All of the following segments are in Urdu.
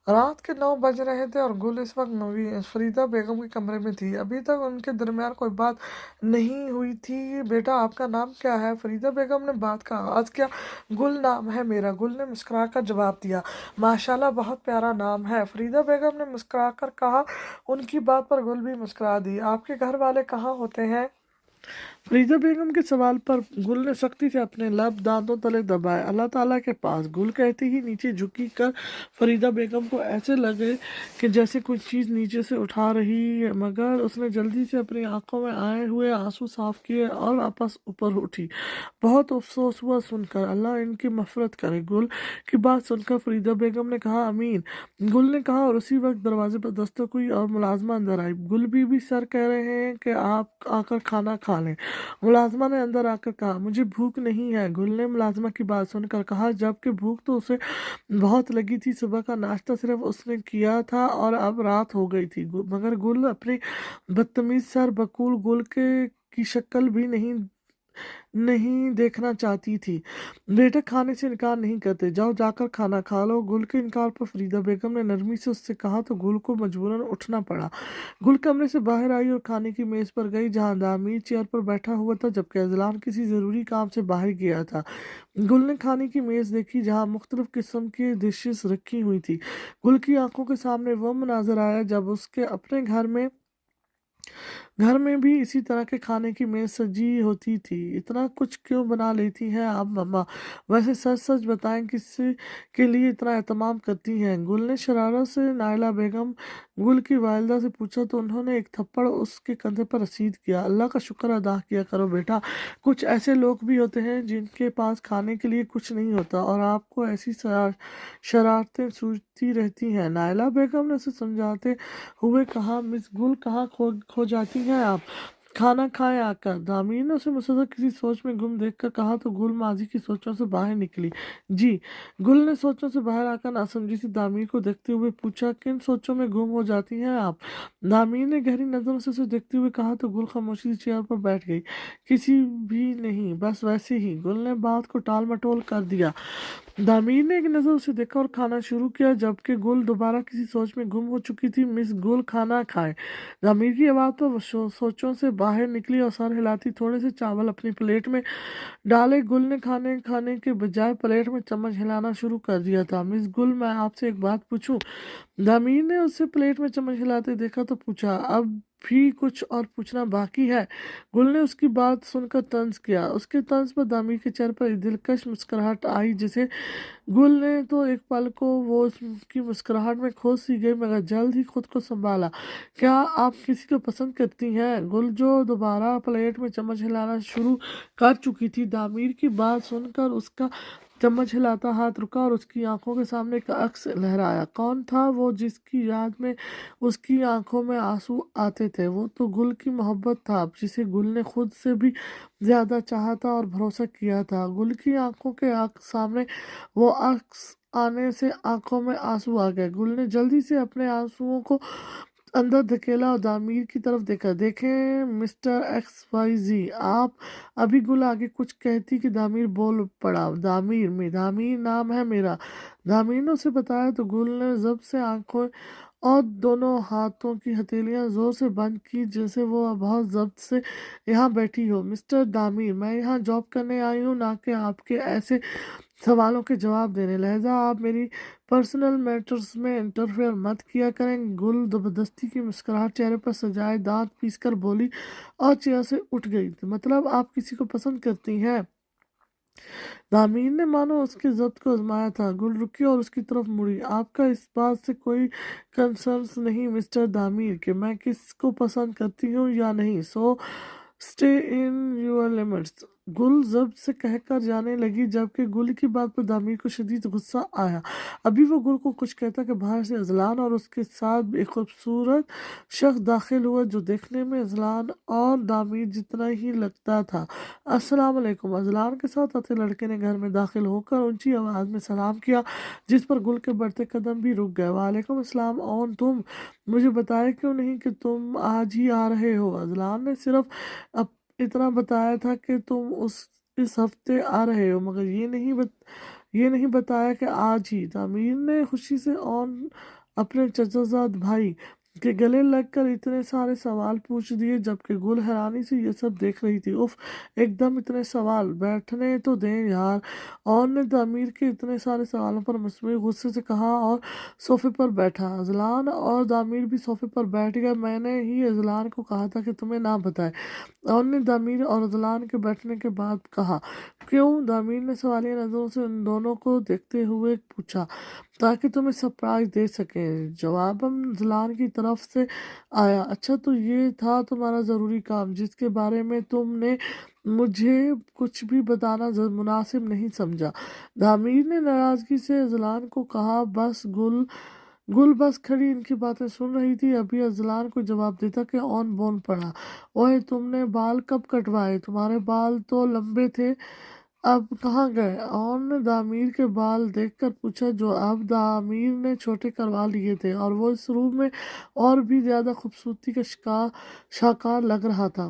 رات کے 9 بج رہے تھے اور گل اس وقت فریدہ بیگم کے کمرے میں تھی۔ ابھی تک ان کے درمیان کوئی بات نہیں ہوئی تھی۔ بیٹا آپ کا نام کیا ہے؟ فریدہ بیگم نے بات کا آغاز کیا۔ گل نام ہے میرا، گل نے مسکرا کر جواب دیا۔ ماشاءاللہ بہت پیارا نام ہے، فریدہ بیگم نے مسکرا کر کہا۔ ان کی بات پر گل بھی مسکرا دی۔ آپ کے گھر والے کہاں ہوتے ہیں؟ فریدہ بیگم کے سوال پر گل نے سختی سے اپنے لب دانتوں تلے دبائے۔ اللہ تعالیٰ کے پاس، گل کہتی ہی نیچے جھکی کر فریدہ بیگم کو ایسے لگے کہ جیسے کچھ چیز نیچے سے اٹھا رہی ہے، مگر اس نے جلدی سے اپنی آنکھوں میں آئے ہوئے آنسو صاف کیے اور واپس اوپر اٹھی۔ بہت افسوس ہوا سن کر، اللہ ان کی مغفرت کرے۔ گل کی بات سن کر فریدہ بیگم نے کہا آمین، گل نے کہا، اور اسی وقت دروازے پر دستک ہوئی اور ملازمہ اندر آئی۔ گل بی بی سر کہہ رہے ہیں کہ آپ آ کر کھانا کھا لیں۔ ملازمہ نے اندر آ کر کہا مجھے بھوک نہیں ہے۔ گل نے ملازمہ کی بات سن کر کہا جبکہ بھوک تو اسے بہت لگی تھی، صبح کا ناشتہ صرف اس نے کیا تھا اور اب رات ہو گئی تھی، مگر گل اپنی بدتمیز سر بقول گل کی شکل بھی نہیں دیکھنا چاہتی تھی۔ بیٹا کھانے سے انکار نہیں کرتے، جاؤ جا کر کھانا کھا لو۔ گل کے انکار پر فریدہ بیگم نے نرمی سے اس سے کہا تو گل کو مجبوراً اٹھنا پڑا۔ گل کمرے سے باہر آئی اور کھانے کی میز پر گئی جہاں دامیر چیئر پر بیٹھا ہوا تھا جبکہ اذلان کسی ضروری کام سے باہر گیا تھا۔ گل نے کھانے کی میز دیکھی جہاں مختلف قسم کی ڈشز رکھی ہوئی تھی۔ گل کی آنکھوں کے سامنے وہ مناظر آیا جب اس کے اپنے گھر میں بھی اسی طرح کے کھانے کی میز سجی ہوتی تھی۔ اتنا کچھ کیوں بنا لیتی ہیں آپ مما؟ ویسے سچ سچ بتائیں کسی کے لیے اتنا اہتمام کرتی ہیں؟ گل نے شرارت سے نائلہ بیگم گل کی والدہ سے پوچھا تو انہوں نے ایک تھپڑ اس کے کندھے پر رسید کیا۔ اللہ کا شکر ادا کیا کرو بیٹا، کچھ ایسے لوگ بھی ہوتے ہیں جن کے پاس کھانے کے لیے کچھ نہیں ہوتا اور آپ کو ایسی شرارتیں سوچتی رہتی ہیں۔ نائلہ بیگم نے اسے سمجھاتے ہوئے کہا مس گل کہاں کھو جاتی ہیں آپ؟ کھانا کھائیں آ کر۔ دامیر نے اسے مسلسل کسی سوچ میں گم دیکھ کر کہا تو گل ماضی کی سوچوں سے باہر نکلی۔ جی، گل نے سوچوں سے باہر آ کر ناسمجھی سی دامیر کو دیکھتے ہوئے پوچھا کن سوچوں میں گم ہو جاتی ہیں آپ؟ دامیر نے گہری نظروں سے اسے دیکھتے ہوئے کہا تو گل خاموشی سے چیئر پر بیٹھ گئی۔ کسی بھی نہیں، بس ویسے ہی، گل نے بات کو ٹال مٹول کر دیا۔ دامیر نے ایک نظر اسے دیکھا اور کھانا شروع کیا جبکہ گل دوبارہ کسی سوچ میں گم ہو چکی تھی۔ مس گل کھانا کھائیں۔ دامیر کی آواز پر وہ سوچوں سے باہر نکلی اور سر ہلاتی تھوڑے سے چاول اپنی پلیٹ میں ڈالے۔ گل نے کھانے کے بجائے پلیٹ میں چمچ ہلانا شروع کر دیا تھا۔ مس گل میں آپ سے ایک بات پوچھوں؟ دامیر نے اسے پلیٹ میں چمچ ہلاتے دیکھا تو پوچھا اب بھی کچھ اور پوچھنا باقی ہے؟ گل نے اس کی بات سن کر طنز کیا۔ اس کے طنز پر دامیر کے چہرے پر ایک دلکش مسکراہٹ آئی جسے گل نے تو ایک پل کو وہ اس کی مسکراہٹ میں کھو سی گئی مگر جلد ہی خود کو سنبھالا۔ کیا آپ کسی کو پسند کرتی ہیں؟ گل جو دوبارہ پلیٹ میں چمچ ہلانا شروع کر چکی تھی، دامیر کی بات سن کر اس کا چمچ ہلاتا ہاتھ رکا اور اس کی آنکھوں کے سامنے ایک عکس لہرایا۔ کون تھا وہ جس کی یاد میں اس کی آنکھوں میں آنسو آتے تھے؟ وہ تو گل کی محبت تھا جسے گل نے خود سے بھی زیادہ چاہا تھا اور بھروسہ کیا تھا۔ گل کی آنکھوں کے سامنے وہ عکس آنے سے آنکھوں میں آنسو آ گئے۔ گل نے جلدی سے اپنے آنسوؤں کو اندر دھکیلا اور دامیر کی طرف دیکھا۔ دیکھیں مسٹر ایکس وائی زی، آپ ابھی گل آگے کچھ کہتی کہ دامیر بول پڑا دامیر نام ہے میرا، دامیر نے اسے بتایا تو گل نے ضبط سے آنکھوں اور دونوں ہاتھوں کی ہتھیلیاں زور سے بند کی جیسے وہ بہت ضبط سے یہاں بیٹھی ہو۔ مسٹر دامیر، میں یہاں جاب کرنے آئی ہوں نہ کہ آپ کے ایسے سوالوں کے جواب دینے، لہذا آپ میری پرسنل میٹرز میں انٹرفیئر مت کیا کریں۔ گل زبردستی کی مسکراہٹ چہرے پر سجائے دانت پیس کر بولی اور چیئر سے اٹھ گئی۔ مطلب آپ کسی کو پسند کرتی ہیں؟ دامیر نے مانو اس کے ضبط کو آزمایا تھا۔ گل رکی اور اس کی طرف مڑی۔ آپ کا اس بات سے کوئی کنسرنس نہیں مسٹر دامیر کہ میں کس کو پسند کرتی ہوں یا نہیں، so stay in your limits, گل ضبط سے کہہ کر جانے لگی جبکہ گل کی بات پر دامیر کو شدید غصہ آیا۔ ابھی وہ گل کو کچھ کہتا کہ باہر سے اذلان اور اس کے ساتھ ایک خوبصورت شخص داخل ہوا جو دیکھنے میں اذلان اور دامیر جتنا ہی لگتا تھا۔ السلام علیکم، اذلان کے ساتھ آتے لڑکے نے گھر میں داخل ہو کر اونچی آواز میں سلام کیا جس پر گل کے بڑھتے قدم بھی رک گئے۔ وعلیکم السلام، اور تم مجھے بتایا کیوں نہیں کہ تم آج ہی آ رہے ہو؟ اذلان نے صرف اتنا بتایا تھا کہ تم اس ہفتے آ رہے ہو، مگر یہ نہیں یہ نہیں بتایا کہ آج ہی؟ تعمیر نے خوشی سے اپنے چچا بھائی کے گلے لگ کر اتنے سارے سوال پوچھ دیے، جبکہ گل حیرانی سے یہ سب دیکھ رہی تھی۔ اف، ایک دم اتنے سوال، بیٹھنے تو دیں یار۔ نے تعمیر کے اتنے سارے سوالوں پر مصنوعی غصے سے کہا اور صوفے پر بیٹھا۔ اذلان اور تعمیر بھی صوفے پر بیٹھ گئے۔ میں نے ہی اذلان کو کہا تھا کہ تمہیں نہ بتائے، نے تعمیر اور اذلان کے بیٹھنے کے بعد کہا۔ کیوں؟ تعمیر نے سوالیہ نظروں سے ان دونوں کو دیکھتے ہوئے پوچھا۔ تاکہ تمہیں سرپرائز دے سکیں۔ جواباً اذلان کی طرف سے آیا۔ اچھا، تو یہ تھا تمہارا ضروری کام جس کے بارے میں تم نے مجھے کچھ بھی بتانا مناسب نہیں سمجھا؟ تعمیر نے ناراضگی سے اذلان کو کہا۔ گل بس کھڑی ان کی باتیں سن رہی تھی۔ ابھی اذلان کو جواب دیتا کہ بول پڑا۔ اوئے، تم نے بال کب کٹوائے؟ تمہارے بال تو لمبے تھے، اب کہاں گئے؟ نے تعمیر کے بال دیکھ کر پوچھا، جو اب تعمیر نے چھوٹے کروا لیے تھے، اور وہ اس روم میں اور بھی زیادہ خوبصورتی کا شاہکار لگ رہا تھا۔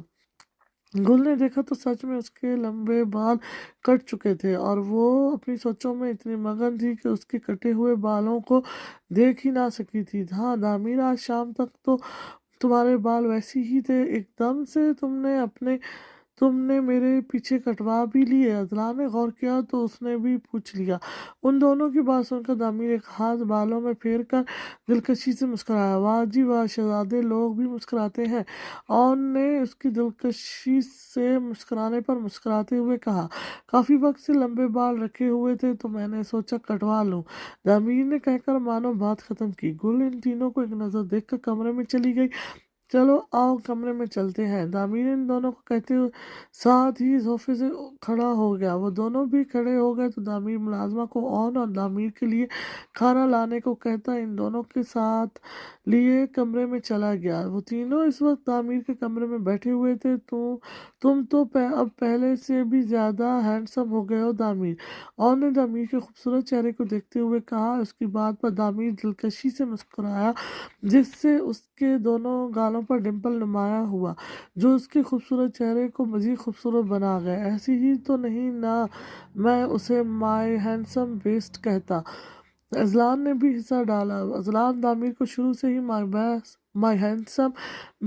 گل نے دیکھا تو سچ میں اس کے لمبے بال کٹ چکے تھے، اور وہ اپنی سوچوں میں اتنی مگن تھی کہ اس کے کٹے ہوئے بالوں کو دیکھ ہی نہ سکی تھی۔ ہاں تعمیر، آج شام تک تو تمہارے بال ویسے ہی تھے، ایک دم سے تم نے میرے پیچھے کٹوا بھی لیے؟ اذلان نے غور کیا تو اس نے بھی پوچھ لیا۔ ان دونوں کی بات سن کر تعمیر ایک ہاتھ بالوں میں پھیر کر دلکشی سے مسکرایا۔ واہ جی واہ، شہزادے لوگ بھی مسکراتے ہیں، نے اس کی دلکشی سے مسکرانے پر مسکراتے ہوئے کہا۔ کافی وقت سے لمبے بال رکھے ہوئے تھے تو میں نے سوچا کٹوا لوں، تعمیر نے کہہ کر مانو بات ختم کی۔ گل ان تینوں کو ایک نظر دیکھ کر کمرے میں چلی گئی۔ چلو آؤ کمرے میں چلتے ہیں، تعمیر ان دونوں کو کہتے ہوئے ساتھ ہی صوفے سے کھڑا ہو گیا۔ وہ دونوں بھی کھڑے ہو گئے تو تعمیر ملازمہ کو اور تعمیر کے لیے کھانا لانے کو کہتا ان دونوں کے ساتھ لیے کمرے میں چلا گیا۔ وہ تینوں اس وقت تعمیر کے کمرے میں بیٹھے ہوئے تھے۔ تم تو اب پہلے سے بھی زیادہ ہینڈسم ہو گئے ہو تعمیر، نے تعمیر کے خوبصورت چہرے کو دیکھتے ہوئے کہا۔ اس کی بات پر تعمیر دلکشی سے مسکرایا، جس سے اس کے دونوں گالوں پر ڈمپل نمایاں ہوا، جو اس کے خوبصورت چہرے کو مزید خوبصورت بنا گئے۔ ایسی ہی تو نہیں نا میں اسے مائی ہینڈسم بیسٹ کہتا؟ اذلان نے بھی حصہ ڈالا۔ اذلان تعمیر کو شروع سے ہی مائی ہینڈسم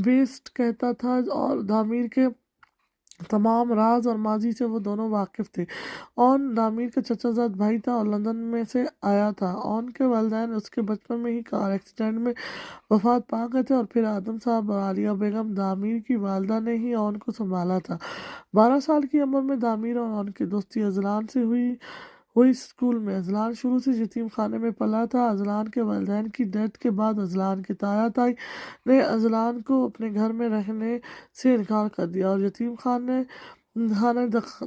بیسٹ کہتا تھا، اور تعمیر کے تمام راز اور ماضی سے وہ دونوں واقف تھے۔ تعمیر کا چچا زاد بھائی تھا اور لندن میں سے آیا تھا۔ کے والدین اس کے بچپن میں ہی کار ایکسیڈنٹ میں وفات پا گئے تھے، اور پھر آدم صاحب اور عالیہ بیگم تعمیر کی والدہ نے ہی کو سنبھالا تھا۔ 12 سال کی عمر میں تعمیر اور کی دوستی اذلان سے ہوئی اسکول میں۔ اذلان شروع سے یتیم خانے میں پلا تھا۔ اذلان کے والدین کی ڈیتھ کے بعد اذلان کے تایا تائی نے اذلان کو اپنے گھر میں رہنے سے انکار کر دیا اور یتیم خانے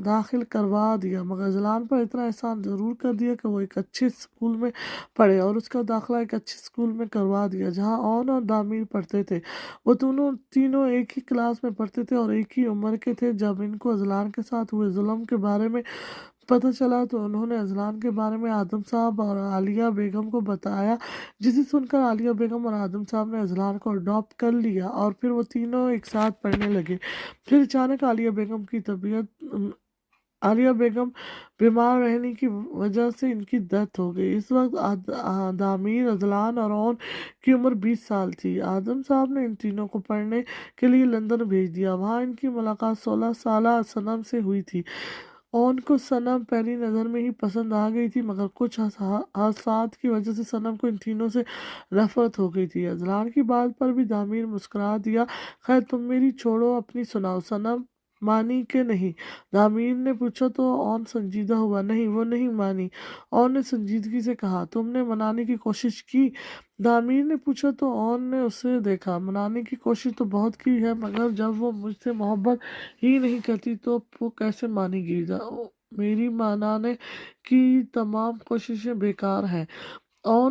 داخل کروا دیا، مگر اذلان پر اتنا احسان ضرور کر دیا کہ وہ ایک اچھے اسکول میں پڑھے، اور اس کا داخلہ ایک اچھے اسکول میں کروا دیا جہاں اور تعمیر پڑھتے تھے۔ وہ تینوں ایک ہی کلاس میں پڑھتے تھے اور ایک ہی عمر کے تھے۔ جب ان کو اذلان کے ساتھ ہوئے ظلم کے بارے میں پتہ چلا تو انہوں نے اذلان کے بارے میں آدم صاحب اور عالیہ بیگم کو بتایا، جسے سن کر عالیہ بیگم اور آدم صاحب نے اذلان کو اڈاپٹ کر لیا، اور پھر وہ تینوں ایک ساتھ پڑھنے لگے۔ پھر اچانک عالیہ بیگم بیمار رہنے کی وجہ سے ان کی ڈیتھ ہو گئی۔ اس وقت تعمیر، اذلان اور کی عمر 20 سال تھی۔ آدم صاحب نے ان تینوں کو پڑھنے کے لیے لندن بھیج دیا۔ وہاں ان کی ملاقات 16 سالہ صنم سے ہوئی تھی۔ کو صنم پہلی نظر میں ہی پسند آ گئی تھی، مگر کچھ حادثات کی وجہ سے صنم کو ان تینوں سے نفرت ہو گئی تھی۔ اذلان کی بات پر بھی تعمیر مسکرا دیا۔ خیر تم میری چھوڑو، اپنی سناؤ۔ صنم مانی کہ نہیں؟ تعمیر نے پوچھا تو سنجیدہ ہوا۔ نہیں، وہ نہیں مانی، نے سنجیدگی سے کہا۔ تم نے منانے کی کوشش کی؟ تعمیر نے پوچھا تو نے اسے دیکھا۔ منانے کی کوشش تو بہت کی ہے، مگر جب وہ مجھ سے محبت ہی نہیں کرتی تو وہ کیسے مانے گی؟ میری منانے کی تمام کوششیں بیکار ہیں،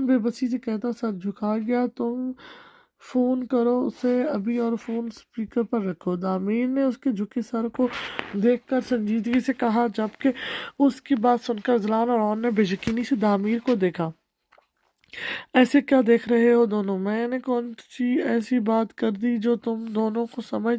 بے بسی سے کہتا۔ سر جھکا گیا۔ تم فون کرو اسے ابھی اور فون سپیکر پر رکھو۔ تعمیر نے اس کے جھکے سر کو دیکھ کر سنجیدگی سے کہا، جبکہ اس کی بات سن کر اذلان اور نے بے یقینی سے تعمیر کو دیکھا۔ ایسے کیا دیکھ رہے ہو دونوں؟ میں نے کون سی ایسی بات کر دی جو تم دونوں کو سمجھ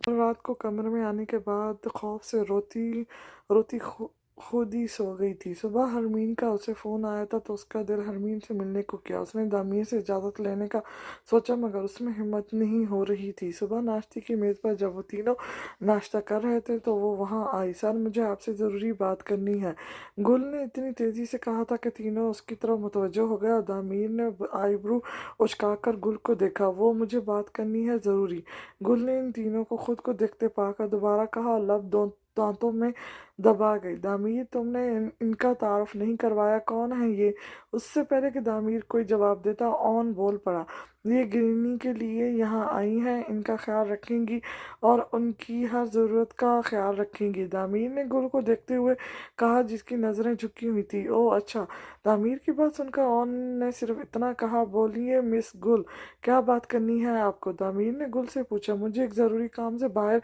اور رات کو کمرے میں آنے کے بعد خوف سے روتی روتی خود ہی سو گئی تھی۔ صبح ہرمین کا اسے فون آیا تھا تو اس کا دل ہرمین سے ملنے کو کیا۔ اس نے دامیر سے اجازت لینے کا سوچا مگر اس میں ہمت نہیں ہو رہی تھی۔ صبح ناشتے کی میز پر جب وہ تینوں ناشتہ کر رہے تھے تو وہ وہاں آئی۔ سر مجھے آپ سے ضروری بات کرنی ہے، گل نے اتنی تیزی سے کہا تھا کہ تینوں اس کی طرف متوجہ ہو گئے اور دامیر نے آئی برو اچکا کر گل کو دیکھا۔ وہ مجھے بات کرنی ہے ضروری، گل نے ان تینوں کو خود کو دیکھتے پا کر دوبارہ کہا اور لب دانتوں میں دبا گئی۔ دامیر تم نے ان کا تعارف نہیں کروایا، کون ہے یہ؟ اس سے پہلے کہ دامیر کوئی جواب دیتا اون بول پڑا، یہ گرینی کے لیے یہاں آئی ہیں، ان کا خیال رکھیں گی اور ان کی ہر ضرورت کا خیال رکھیں گی۔ دامیر نے گل کو دیکھتے ہوئے کہا جس کی نظریں جھکی ہوئی تھی۔ او اچھا۔ دامیر کی بات سن کر اون نے صرف اتنا کہا، بولیے مس گل، کیا بات کرنی ہے آپ کو؟ دامیر نے گل سے پوچھا، مجھے ایک ضروری کام سے باہر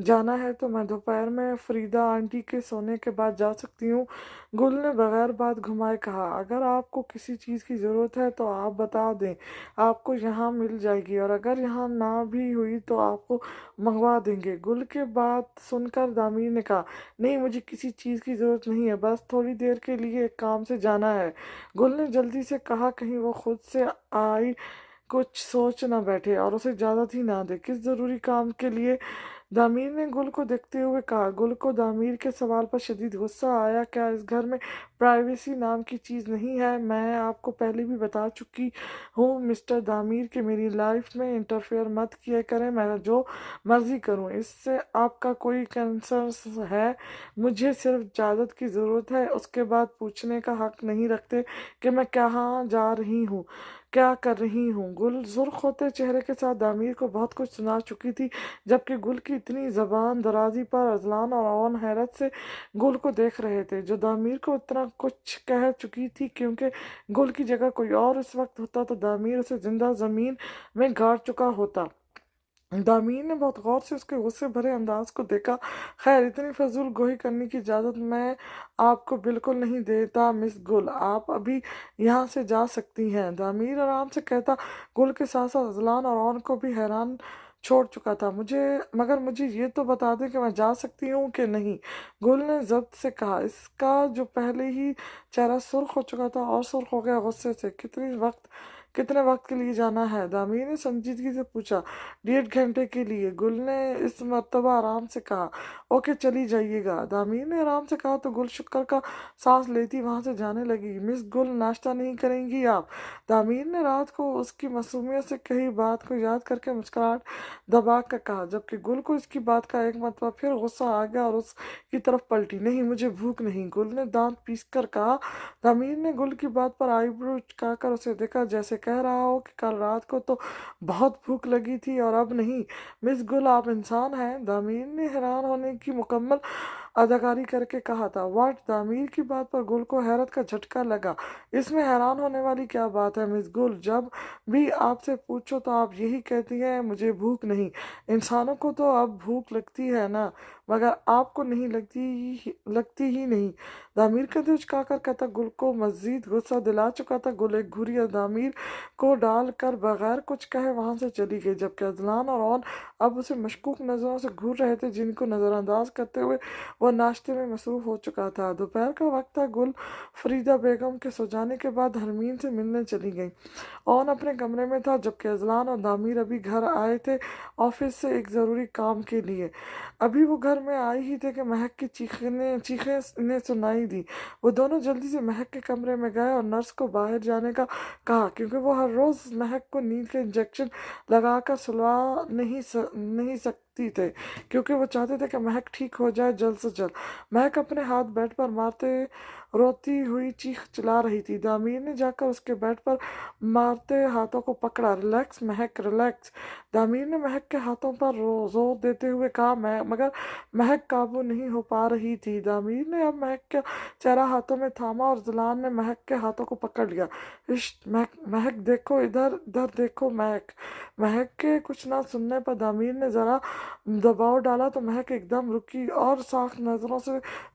جانا ہے تو میں دوپہر میں فریدہ آنٹی کے سونے کے بعد جا سکتی ہوں؟ گل نے بغیر بات گھمائے کہا، اگر آپ کو کسی چیز کی ضرورت ہے تو آپ بتا دیں، آپ کو یہاں مل جائے گی، اور اگر یہاں نہ بھی ہوئی تو آپ کو منگوا دیں گے۔ گل کے بات سن کر دامیر نے کہا، نہیں مجھے کسی چیز کی ضرورت نہیں ہے، بس تھوڑی دیر کے لیے ایک کام سے جانا ہے۔ گل نے جلدی سے کہا، کہیں وہ خود سے آئی کچھ سوچ نہ بیٹھے اور اسے اجازت ہی نہ دے۔ کس ضروری کام کے لیے؟ دامیر نے گل کو دیکھتے ہوئے کہا۔ گل کو دامیر کے سوال پر شدید غصہ آیا۔ کیا اس گھر میں پرائیویسی نام کی چیز نہیں ہے؟ میں آپ کو پہلے بھی بتا چکی ہوں مسٹر دامیر کہ میری لائف میں انٹرفیئر مت کیا کریں، میں جو مرضی کروں، اس سے آپ کا کوئی کنسرن ہے؟ مجھے صرف اجازت کی ضرورت ہے، اس کے بعد پوچھنے کا حق نہیں رکھتے کہ میں کہاں جا رہی ہوں، کیا کر رہی ہوں۔ گل سرخ ہوتے چہرے کے ساتھ دامیر کو بہت کچھ سنا چکی تھی، جبکہ گل کی اتنی زبان درازی پر اذلان اور اون حیرت سے گل کو دیکھ رہے تھے جو دامیر کو اتنا کچھ کہہ چکی تھی، کیونکہ گل کی جگہ کوئی اور اس وقت ہوتا تو دامیر اسے زندہ زمین میں گاڑ چکا ہوتا۔ دامیر نے بہت غور سے اس کے غصے بھرے انداز کو دیکھا۔ خیر، اتنی فضول گوئی کرنے کی اجازت میں آپ کو بالکل نہیں دیتا مس گل، آپ ابھی یہاں سے جا سکتی ہیں۔ دامیر آرام سے کہتا، گل کے ساتھ ساتھ اذلان اور اون کو بھی حیران چھوڑ چکا تھا۔ مگر مجھے یہ تو بتا دیں کہ میں جا سکتی ہوں کہ نہیں، گل نے ضبط سے کہا، اس کا جو پہلے ہی چہرہ سرخ ہو چکا تھا اور سرخ ہو گیا غصے سے۔ کتنے وقت کے لیے جانا ہے؟ دامیر نے سنجیدگی سے پوچھا۔ 1.5 گھنٹے کے لیے، گل نے اس مرتبہ آرام سے کہا۔ اوکے، چلی جائیے گا، دامیر نے آرام سے کہا تو گل شکر کا سانس لیتی وہاں سے جانے لگی۔ مس گل، ناشتہ نہیں کریں گی آپ؟ دامیر نے رات کو اس کی معصومیت سے کہی بات کو یاد کر کے مسکراہٹ دبا کر کہا، جبکہ گل کو اس کی بات کا ایک مرتبہ پھر غصہ آ گیا اور اس کی طرف پلٹی۔ نہیں، مجھے بھوک نہیں، گل نے دانت پیس کر کہا۔ دامیر نے گل کی بات پر آئی برو چکا کر اسے دیکھا، جیسے کہہ رہا ہو کہ کل رات کو تو بہت بھوک لگی تھی اور اب نہیں۔ مس گل، آپ انسان ہیں؟ دامیر نے حیران ہونے کی مکمل اداکاری کر کے کہا تھا۔ واٹ؟ دامیر کی بات پر گل کو حیرت کا جھٹکا لگا۔ اس میں حیران ہونے والی کیا بات ہے مس گل؟ جب بھی آپ سے پوچھو تو آپ یہی کہتی ہیں مجھے بھوک نہیں۔ انسانوں کو تو اب بھوک لگتی ہے نا، مگر آپ کو نہیں لگتی ہی نہیں۔ دامیر کا دل چکا کر کہتا، گل کو مزید غصہ دلا چکا تھا۔ گل ایک گھوری دامیر کو ڈال کر بغیر کچھ کہے وہاں سے چلی گئی، جبکہ اذلان اور اون اب اسے مشکوک نظروں سے گھور رہے تھے، جن کو نظر انداز کرتے ہوئے وہ ناشتے میں مصروف ہو چکا تھا۔ دوپہر کا وقت تھا۔ گل فریدہ بیگم کے سو جانے کے بعد ہرمین سے ملنے چلی گئی۔ اون اپنے کمرے میں تھا، جبکہ اذلان اور دامیر ابھی گھر آئے تھے آفس سے ایک ضروری کام کے لیے۔ ابھی وہ گھر میں آئے ہی تھے کہ مہک کی چیخیں انہیں سنائی دی۔ وہ دونوں جلدی سے مہک کے کمرے میں گئے اور نرس کو باہر جانے کا کہا، کیونکہ وہ ہر روز مہک کو نیند کے انجیکشن لگا کر سلوا نہیں سکتی تھے، کیونکہ وہ چاہتے تھے کہ مہک ٹھیک ہو جائے جلد سے جلد۔ مہک اپنے ہاتھ بیڈ پر مارتے روتی ہوئی چیخ چلا رہی تھی۔ دامیر نے جا کر اس کے بیڈ پر مارتے ہاتھوں کو پکڑا۔ ریلیکس مہک، ریلیکس، دامیر نے مہک کے ہاتھوں پر زور دیتے ہوئے کہا، مگر مہک قابو نہیں ہو پا رہی تھی۔ دامیر نے اب مہک کا چہرہ ہاتھوں میں تھاما اور اذلان نے مہک کے ہاتھوں کو پکڑ لیا۔ مہک دیکھو ادھر دیکھو مہک کے کچھ نہ سننے پر دامیر نے ذرا دباؤ ڈالا تو مہک ایک دم رکی اور ساکھ نظروں سے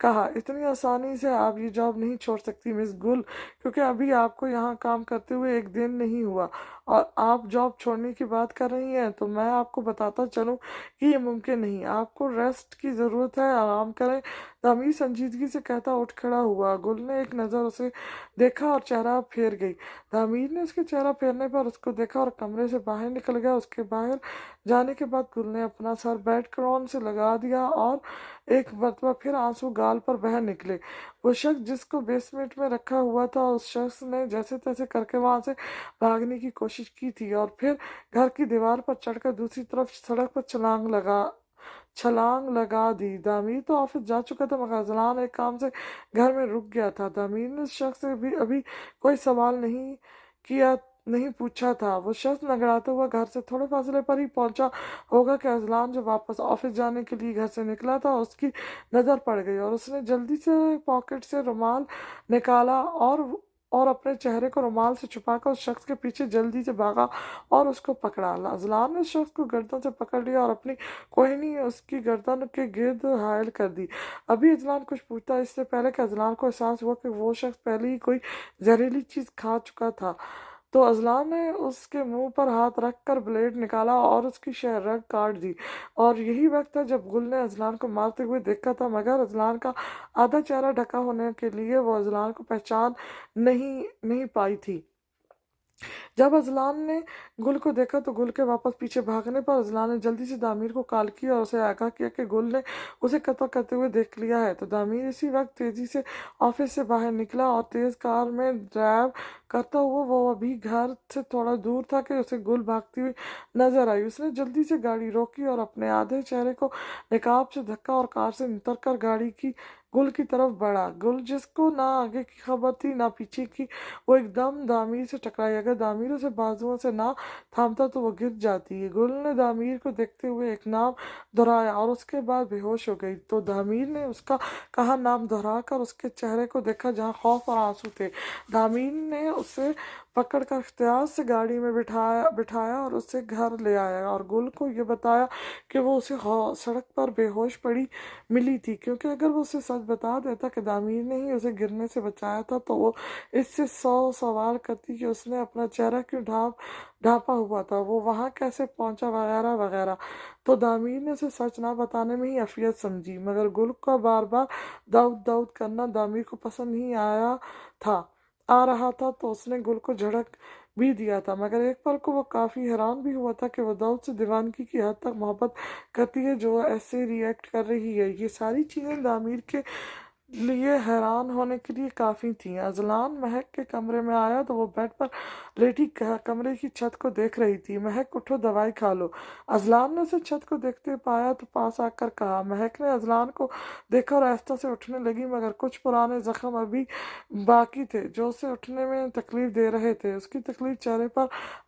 کہا، اتنی آسانی سے آپ یہ جاب نہیں چھوڑ سکتی مس گل، کیونکہ ابھی آپ کو یہاں کام کرتے ہوئے ایک دن نہیں ہوا اور آپ جاب چھوڑنے کی بات کر رہی ہیں۔ تو میں آپ کو بتاتا چلوں کہ یہ ممکن نہیں، آپ کو ریسٹ کی ضرورت ہے، آرام کریں۔ تعمیر سنجیدگی سے کہتا اٹھ کھڑا ہوا۔ گل نے ایک نظر اسے دیکھا اور چہرہ پھیر گئی۔ تعمیر نے اس کے چہرہ پھیرنے پر اس کو دیکھا اور کمرے سے باہر نکل گیا۔ اس کے باہر جانے کے بعد گل نے اپنا سر بیڈ کرون سے لگا دیا اور ایک مرتبہ پھر آنسو گال پر بہہ نکلے۔ وہ شخص جس کو بیسمنٹ میں رکھا ہوا تھا، اس شخص نے جیسے تیسے کر کے وہاں سے بھاگنے کی کوشش کی تھی اور پھر گھر کی دیوار پر چڑھ کر دوسری طرف سڑک پر چھلانگ لگا دی۔ تعمیر تو آفس جا چکا تھا، مگر اذلان ایک کام سے گھر میں رک گیا تھا۔ تعمیر نے اس شخص سے بھی ابھی کوئی سوال نہیں پوچھا تھا۔ وہ شخص لنگڑاتا ہوا گھر سے تھوڑے فاصلے پر ہی پہنچا ہوگا کہ اذلان جو واپس آفس جانے کے لیے گھر سے نکلا تھا اس کی نظر پڑ گئی، اور اس نے جلدی سے پاکٹ سے رومال نکالا اور اپنے چہرے کو رومال سے چھپا کر اس شخص کے پیچھے جلدی سے بھاگا اور اس کو پکڑا۔ اذلان نے اس شخص کو گردن سے پکڑ لیا اور اپنی کوہنی اس کی گردن کے گرد حائل کر دی۔ ابھی اذلان کچھ پوچھتا اس سے پہلے کہ اذلان کو احساس ہوا کہ وہ شخص پہلے ہی کوئی زہریلی چیز کھا چکا تھا۔ تو اذلان نے اس کے منہ پر ہاتھ رکھ کر بلیڈ نکالا اور اس کی رگ کاٹ دی، اور یہی وقت تھا جب گل نے اذلان کو مارتے ہوئے دیکھا تھا، مگر اذلان کا آدھا چہرہ ڈھکا ہونے کے لیے وہ اذلان کو پہچان نہیں پائی تھی۔ جب اذلان نے گل کو دیکھا تو گل کے واپس پیچھے بھاگنے پر اذلان نے جلدی سے تعمیر کو کال کیا اور اسے آگاہ کیا کہ گل نے اسے قتل کرتے ہوئے دیکھ لیا ہے۔ تو تعمیر اسی وقت تیزی سے آفس سے باہر نکلا اور تیز کار میں ڈرائیو کرتا ہوا وہ ابھی گھر سے تھوڑا دور تھا کہ اسے گل بھاگتی ہوئی نظر آئی۔ اس نے جلدی سے گاڑی روکی اور اپنے آدھے چہرے کو نقاب سے ڈھکا اور کار سے اتر کر گل کی طرف بڑھا۔ گل جس کو نہ آگے کی خبر تھی نہ پیچھے کی، وہ ایک دم دامیر سے ٹکرائی۔ اگر دامیر اسے بازوؤں سے نہ تھامتا تو وہ گر جاتی۔ گل نے دامیر کو دیکھتے ہوئے ایک نام دہرایا اور اس کے بعد بے ہوش ہو گئی۔ تو دامیر نے اس کا کہا نام دہرا کر اس کے چہرے کو دیکھا جہاں خوف اور آنسو تھے۔ دامیر نے اسے پکڑ کر احتیاط سے گاڑی میں بٹھایا اور اسے گھر لے آیا اور گل کو یہ بتایا کہ وہ اسے سڑک پر بے ہوش پڑی ملی تھی، کیونکہ اگر وہ اسے سچ بتا دیتا کہ دامیر نے ہی اسے گرنے سے بچایا تھا تو وہ اس سے 100 سوال کرتی کہ اس نے اپنا چہرہ کیوں ڈھانپا ہوا تھا، وہ وہاں کیسے پہنچا، وغیرہ وغیرہ۔ تو دامیر نے اسے سچ نہ بتانے میں ہی عافیت سمجھی، مگر گل کا بار بار داؤد کرنا دامیر کو پسند نہیں آ رہا تھا، تو اس نے گل کو جھڑک بھی دیا تھا، مگر ایک پل کو وہ کافی حیران بھی ہوا تھا کہ وہ داؤد سے دیوانگی کی حد تک محبت کرتی ہے جو ایسے ری ایکٹ کر رہی ہے۔ یہ ساری چیزیں دامیر کے لیے حیران ہونے کے لیے کافی تھیں۔ اذلان مہک کے کمرے میں آیا تو وہ بیڈ پر لیٹی کمرے کی چھت کو دیکھ رہی تھی۔ مہک اٹھو، دوائی کھا لو۔ اذلان نے اسے چھت کو دیکھتے پایا تو پاس آ کر کہا۔ مہک نے اذلان کو دیکھا اور آہستہ سے اٹھنے لگی، مگر کچھ پرانے زخم ابھی باقی تھے جو اسے اٹھنے میں تکلیف دے رہے تھے۔ اس کی تکلیف چہرے پر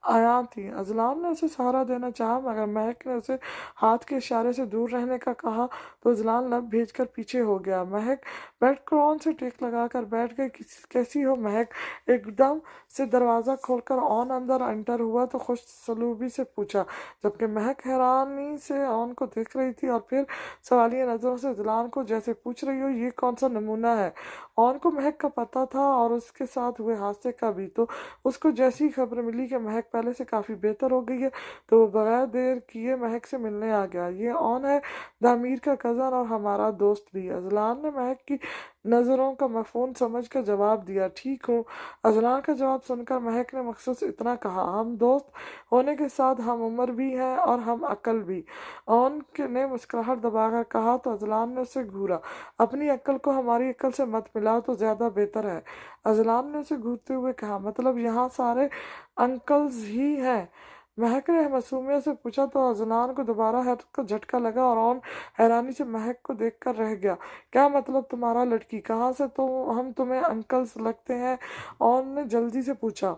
عیاں تھی۔ اذلان نے اسے سہارا دینا چاہا، مگر مہک نے اسے ہاتھ کے اشارے سے دور رہنے کا کہا تو اذلان لب بھیج کر پیچھے ہو گیا۔ مہک بیڈ کرون سے ٹیک لگا کر بیٹھ گئی۔ کیسی ہو مہک؟ ایک دم سے دروازہ کھول کر اون اندر انٹر ہوا تو خوش سلوبی سے پوچھا، جبکہ مہک حیرانی سے اون کو دیکھ رہی تھی اور پھر سوالیہ نظروں سے اذلان کو جیسے پوچھ رہی ہو یہ کون سا نمونہ ہے۔ اون کو مہک کا پتہ تھا اور اس کے ساتھ ہوئے حادثے کا بھی، تو اس کو جیسی خبر ملی کہ مہک پہلے سے کافی بہتر ہو گئی ہے تو وہ بغیر دیر کیے مہک سے ملنے آ گیا۔ یہ اون ہے، دامیر کا کزن اور ہمارا دوست بھی۔ اذلان نے مہک کی نظروں کا مفہوم سمجھ کر جواب دیا، ٹھیک ہوں۔ اذلان کا جواب سن کر مہک نے مخصوص اتنا کہا، ہم دوست ہونے کے ساتھ ہم عمر بھی ہیں اور ہم عقل بھی۔ اون نے مسکراہٹ دبا کر کہا تو اذلان نے اسے گھورا، اپنی عقل کو ہماری عقل سے مت ملاؤ تو زیادہ بہتر ہے۔ اذلان نے اسے گھورتے ہوئے کہا، مطلب یہاں سارے انکلز ہی ہیں؟ مہک نے معصومیت سے پوچھا تو اذلان کو دوبارہ حیرت کا جھٹکا لگا اور اون حیرانی سے مہک کو دیکھ کر رہ گیا۔ کیا مطلب تمہارا لڑکی؟ کہاں سے ہم تمہیں انکلز لگتے ہیں؟ اون نے جلدی سے پوچھا۔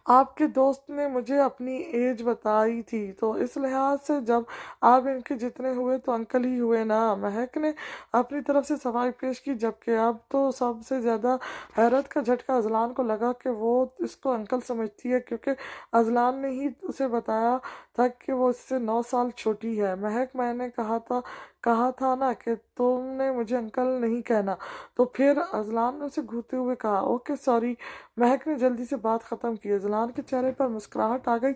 آپ کے دوست نے مجھے اپنی ایج بتائی تھی، تو اس لحاظ سے جب آپ ان کے جتنے ہوئے تو انکل ہی ہوئے نا۔ مہک نے اپنی طرف سے صفائی پیش کی، جبکہ اب تو سب سے زیادہ حیرت کا جھٹکا اذلان کو لگا کہ وہ اس کو انکل سمجھتی ہے، کیونکہ اذلان نے ہی اسے بتایا تھا کہ وہ اس سے 9 سال چھوٹی ہے۔ مہک، میں نے کہا تھا نا کہ تم نے مجھے انکل نہیں کہنا۔ تو پھر؟ اذلان نے اسے گھورتے ہوئے کہا۔ Okay sorry. مہک نے جلدی سے بات ختم کی۔ اذلان کے چہرے پر مسکراہٹ آ گئی۔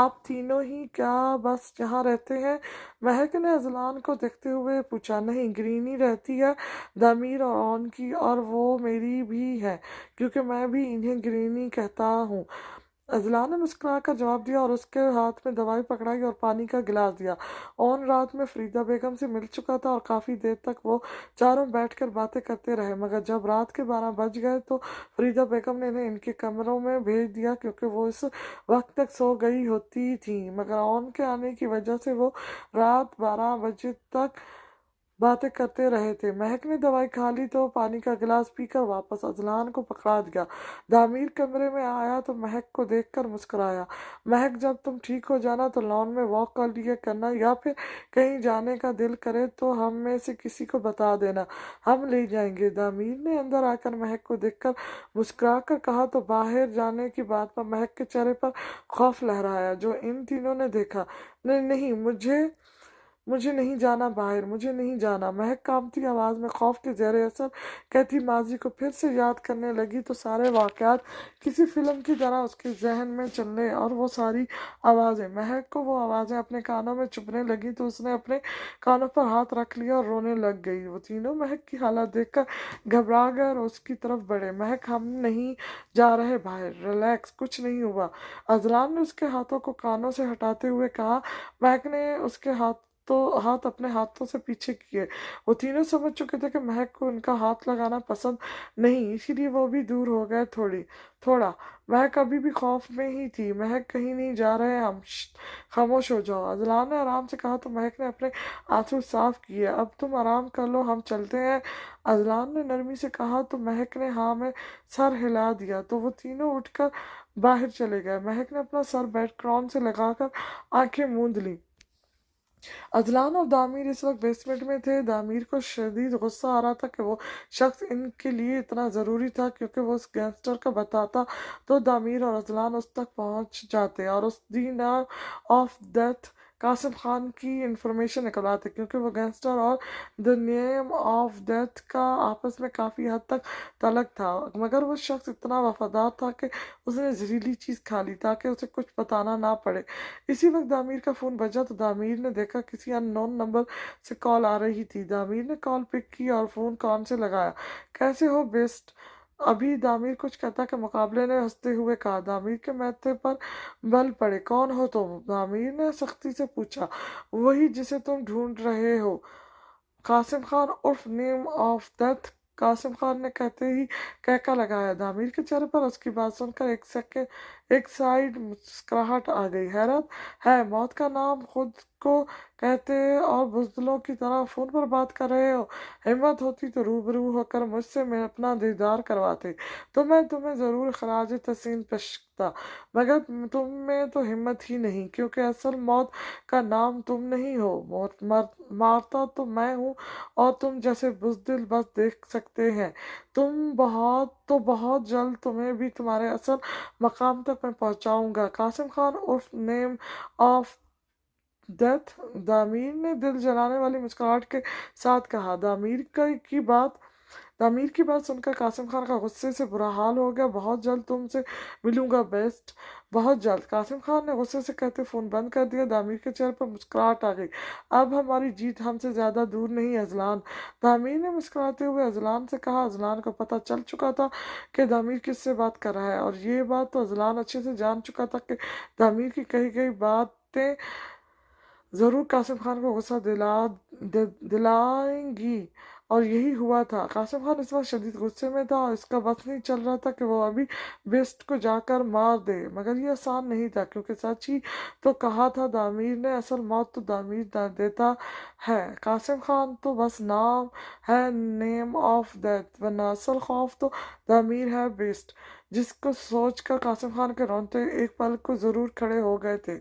آپ تینوں ہی کیا بس یہاں رہتے ہیں؟ مہک نے اذلان کو دیکھتے ہوئے پوچھا۔ نہیں، گرینی رہتی ہے، دامیر اور اون کی، اور وہ میری بھی ہے، کیونکہ میں بھی انہیں گرینی کہتا ہوں۔ اذلان نے مسکرا کر جواب دیا اور اس کے ہاتھ میں دوائی پکڑائی اور پانی کا گلاس دیا۔ اون رات میں فریدہ بیگم سے مل چکا تھا اور کافی دیر تک وہ چاروں بیٹھ کر باتیں کرتے رہے، مگر جب رات کے 12 بج گئے تو فریدہ بیگم نے انہیں ان کے کمروں میں بھیج دیا، کیونکہ وہ اس وقت تک سو گئی ہوتی تھیں، مگر اون کے آنے کی وجہ سے وہ رات 12 بجے تک باتیں کرتے رہے تھے۔ مہک نے دوائی کھا لی تو پانی کا گلاس پی کر واپس اذلان کو پکڑا دیا۔ دامیر کمرے میں آیا تو مہک کو دیکھ کر مسکرایا۔ مہک، جب تم ٹھیک ہو جانا تو لان میں واک کر لیا کرنا، یا پھر کہیں جانے کا دل کرے تو ہم میں سے کسی کو بتا دینا، ہم لے جائیں گے۔ دامیر نے اندر آ کر مہک کو دیکھ کر مسکرا کر کہا تو باہر جانے کی بات پر مہک کے چہرے پر خوف لہرایا، جو ان تینوں نے دیکھا۔ نہیں نہیں، مجھے نہیں جانا باہر، مجھے نہیں جانا۔ مہک کانپتی آواز میں خوف کے زیر اثر کہتی ماضی کو پھر سے یاد کرنے لگی تو سارے واقعات کسی فلم کی طرح اس کے ذہن میں چلنے، اور وہ ساری آوازیں۔ مہک کو وہ آوازیں اپنے کانوں میں چبھنے لگیں تو اس نے اپنے کانوں پر ہاتھ رکھ لیا اور رونے لگ گئی۔ وہ تینوں مہک کی حالت دیکھ کر گھبرا گئے اور اس کی طرف بڑھے۔ مہک، ہم نہیں جا رہے باہر، ریلیکس، کچھ نہیں ہوا۔ اذلان نے اس کے ہاتھوں کو کانوں سے ہٹاتے ہوئے کہا۔ مہک نے اس کے ہاتھ اپنے ہاتھوں سے پیچھے کیے۔ وہ تینوں سمجھ چکے تھے کہ مہک کو ان کا ہاتھ لگانا پسند نہیں، اسی لیے وہ بھی دور ہو گئے تھوڑا۔ مہک ابھی بھی خوف میں ہی تھی۔ مہک، کہیں نہیں جا رہے ہم، شت، خاموش ہو جاؤ، اذلان نے آرام سے کہا تو مہک نے اپنے آنسو صاف کیے۔ اب تم آرام کر لو، ہم چلتے ہیں، اذلان نے نرمی سے کہا تو مہک نے ہاں میں سر ہلا دیا، تو وہ تینوں اٹھ کر باہر چلے گئے۔ مہک نے اپنا سر بیڈ کرون سے لگا کر آنکھیں موند لیں۔ اذلان اور دامیر اس وقت بیسمنٹ میں تھے۔ دامیر کو شدید غصہ آ رہا تھا کہ وہ شخص ان کے لیے اتنا ضروری تھا، کیونکہ وہ اس گینگسٹر کا بتاتا تو دامیر اور اذلان اس تک پہنچ جاتے اور اس the name of death Qasim Khan کی انفارمیشن نکلواتے، کیونکہ وہ گینگسٹر اور دی نیم آف ڈیتھ کا آپس میں کافی حد تک تعلق تھا، مگر وہ شخص اتنا وفادار تھا کہ اس نے زہریلی چیز کھا لی تاکہ اسے کچھ بتانا نہ پڑے۔ اسی وقت دامیر کا فون بجا تو دامیر نے دیکھا کسی ان نون نمبر سے کال آ رہی تھی۔ دامیر نے کال پک کی اور فون کان سے لگایا۔ کیسے ہو بیسٹ؟ ابھی دامیر کچھ کہتا کہ مقابلے نے ہنستے ہوئے کہا۔ دامیر کے ماتھے پر بل پڑے۔ کون ہو تم؟ دامیر نے سختی سے پوچھا۔ وہی جسے تم ڈھونڈ رہے ہو، قاسم خان عرف نیم آف ڈیتھ۔ قاسم خان نے کہتے ہی کہکا لگایا۔ دامیر کے چہرے پر اس کی بات سن کر ایک سائیڈ مسکراہٹ آ گئی۔ حیرت ہے، موت کا نام خود کو کہتے اور بزدلوں کی طرح فون پر بات کر رہے ہو۔ ہمت ہوتی تو روبرو ہو کر مجھ سے میں اپنا دیدار کرواتے تو میں تمہیں ضرور خراج تحسین پیش کرتا، مگر تم میں تو ہمت ہی نہیں، کیونکہ اصل موت کا نام تم نہیں ہو، مارتا تو میں ہوں، اور تم جیسے بزدل بس دیکھ سکتے ہیں۔ بہت جلد تمہیں بھی تمہارے اصل مقام تک میں پہنچاؤں گا۔ قاسم خان عرف نیم آف ڈیتھ، دامیر نے دل جلانے والی مسکراہٹ کے ساتھ کہا۔ دامیر کی بات سن کر قاسم خان کا غصے سے برا حال ہو گیا۔ بہت جلد تم سے ملوں گا بیسٹ، بہت جلد، قاسم خان نے غصے سے کہتے فون بند کر دیا۔ دامیر کے چہرے پر مسکراہٹ آ گئی۔ اب ہماری جیت ہم سے زیادہ دور نہیں اذلان، دامیر نے مسکراتے ہوئے اذلان سے کہا۔ اذلان کو پتہ چل چکا تھا کہ دامیر کس سے بات کر رہا ہے، اور یہ بات تو اذلان اچھے سے جان چکا تھا کہ دامیر کی کہی گئی باتیں ضرور قاسم خان کو غصہ دلائیں گی، اور یہی ہوا تھا۔ قاسم خان اس وقت شدید غصے میں تھا اور اس کا بس نہیں چل رہا تھا کہ وہ ابھی بیسٹ کو جا کر مار دے، مگر یہ آسان نہیں تھا، کیونکہ سچ ہی تو کہا تھا دامیر نے، اصل موت تو دامیر دیتا ہے، قاسم خان تو بس نام ہے، نیم آف ڈیتھ، ورنہ اصل خوف تو دامیر ہے بیسٹ، جس کو سوچ کر قاسم خان کے رونگٹے ایک پل کو ضرور کھڑے ہو گئے تھے۔